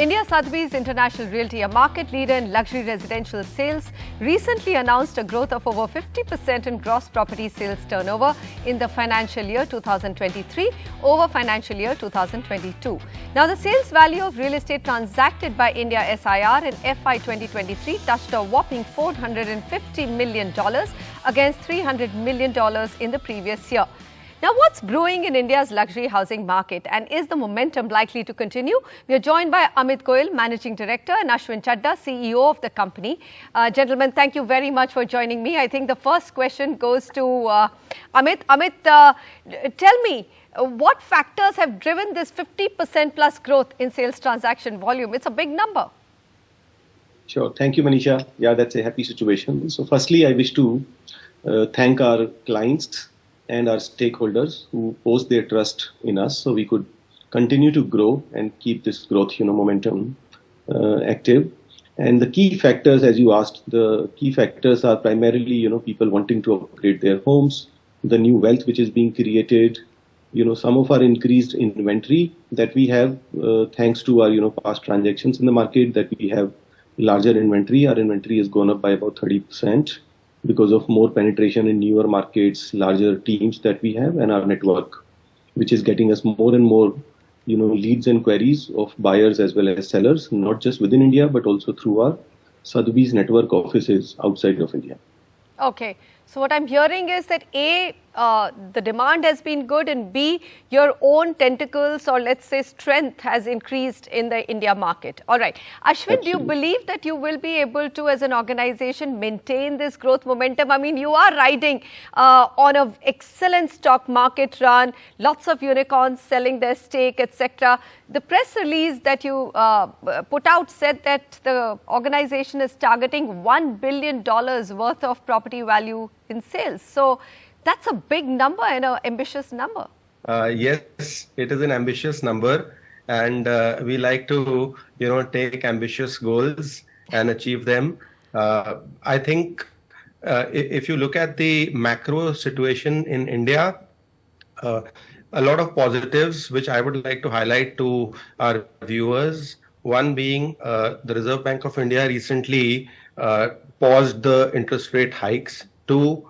India Sotheby's International Realty, a market leader in luxury residential sales, recently announced a growth of over 50% in gross property sales turnover in the financial year 2023 over financial year 2022. Now, the sales value of real estate transacted by India SIR in FY 2023 touched a whopping $450 million against $300 million in the previous year. Now, what's brewing in India's luxury housing market, and is the momentum likely to continue? We are joined by Amit Goyal, Managing Director, and Ashwin, Chadha, CEO of the company. Gentlemen, thank you very much for joining me. I think the first question goes to Amit. Amit, tell me, what factors have driven this 50% plus growth in sales transaction volume? It's a big number. Sure. Thank you, Manisha. Yeah, that's a happy situation. So firstly, I wish to thank our clients and our stakeholders who posed their trust in us, so we could continue to grow and keep this growth, momentum active. And the key factors, as you asked, the key factors are primarily, people wanting to upgrade their homes, the new wealth which is being created, some of our increased inventory that we have, thanks to our, past transactions in the market, that we have larger inventory. Our inventory has gone up by about 30%. Because of more penetration in newer markets, larger teams that we have, and our network, which is getting us more and more, leads and queries of buyers as well as sellers, not just within India, but also through our Sotheby's network offices outside of India. Okay. So what I'm hearing is that A, the demand has been good, and B, your own tentacles, or let's say strength, has increased in the India market. All right. Ashwin, do you believe that you will be able to, as an organization, maintain this growth momentum? I mean, you are riding on an excellent stock market run, lots of unicorns selling their stake, etc. The press release that you put out said that the organization is targeting $1 billion worth of property value in sales. So that's a big number and an ambitious number. Yes, it is an ambitious number, and we like to, take ambitious goals and achieve them. I think if you look at the macro situation in India, a lot of positives which I would like to highlight to our viewers. One being the Reserve Bank of India recently paused the interest rate hikes. Two,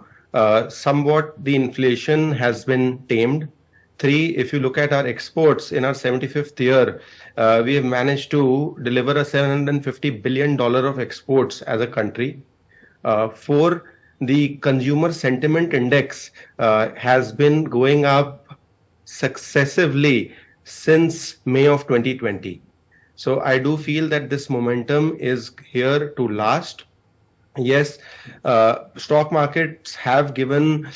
somewhat the inflation has been tamed. Three, if you look at our exports in our 75th year, we have managed to deliver a $750 billion of exports as a country. Four, the consumer sentiment index has been going up successively since May of 2020. So I do feel that this momentum is here to last. Yes, stock markets have given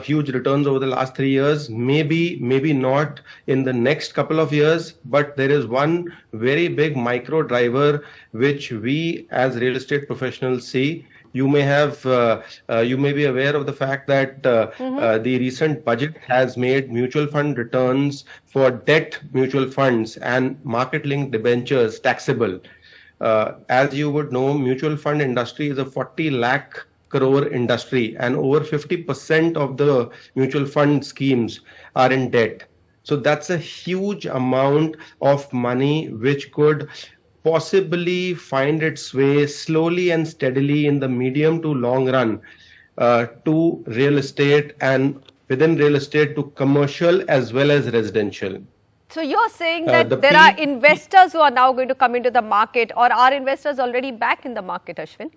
huge returns over the last 3 years, maybe not in the next couple of years, but there is one very big micro driver which we as real estate professionals see. You may be aware of the fact that the recent budget has made mutual fund returns for debt mutual funds and market-linked debentures taxable. As you would know, mutual fund industry is a 40 lakh crore industry, and over 50% of the mutual fund schemes are in debt. So that's a huge amount of money which could possibly find its way slowly and steadily in the medium to long run to real estate, and within real estate to commercial as well as residential. So you're saying that there are investors who are now going to come into the market, or are investors already back in the market, Ashwin?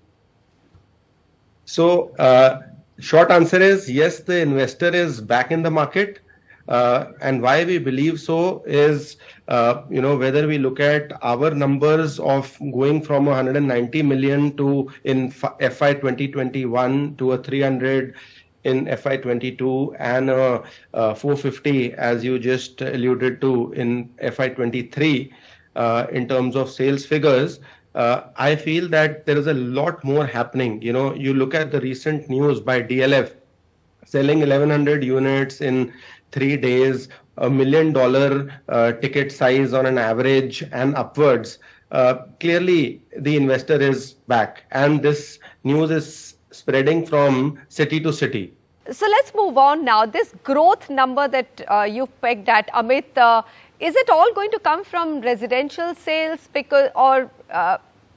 So short answer is yes, the investor is back in the market. And why we believe so is, whether we look at our numbers of going from 190 million to in FY 2021 to a 300 in FY 22 and 450, as you just alluded to, in FY 23, in terms of sales figures. I feel that there is a lot more happening. You look at the recent news by DLF selling 1,100 units in 3 days, $1 million ticket size on an average and upwards. Clearly, the investor is back, and this news is spreading from city to city. So let's move on now. This growth number that you've pegged at, Amit, Is it all going to come from residential sales, or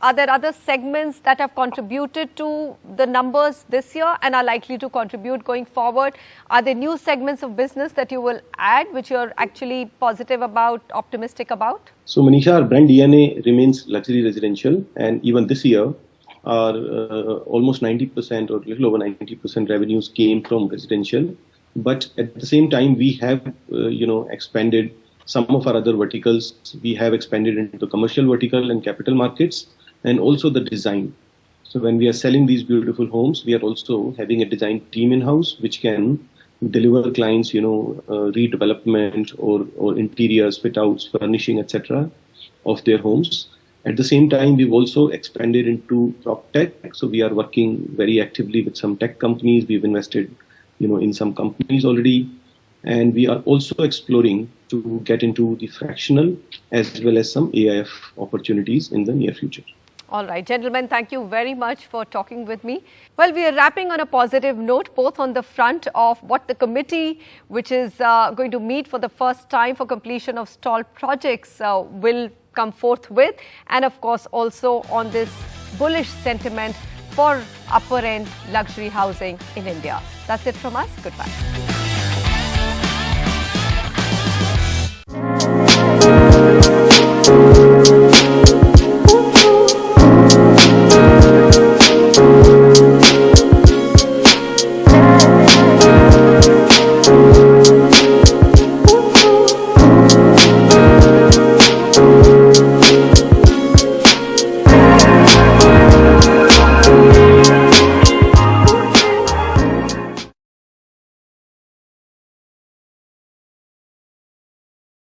are there other segments that have contributed to the numbers this year and are likely to contribute going forward? Are there new segments of business that you will add, which you're actually positive about, optimistic about? So Manisha, our brand DNA remains luxury residential, and even this year, our almost 90% or a little over 90% revenues came from residential. But at the same time, we have, expanded some of our other verticals. We have expanded into the commercial vertical and capital markets, and also the design. So when we are selling these beautiful homes, we are also having a design team in-house, which can deliver clients, redevelopment or interiors, fit-outs, furnishing, etc. of their homes. At the same time, we've also expanded into prop tech. So we are working very actively with some tech companies. We've invested, in some companies already. And we are also exploring to get into the fractional as well as some AIF opportunities in the near future. All right, gentlemen, thank you very much for talking with me. Well, we are wrapping on a positive note, both on the front of what the committee, which is going to meet for the first time for completion of stalled projects, will come forth with, and of course also on this bullish sentiment for upper-end luxury housing in India. That's it from us. Goodbye.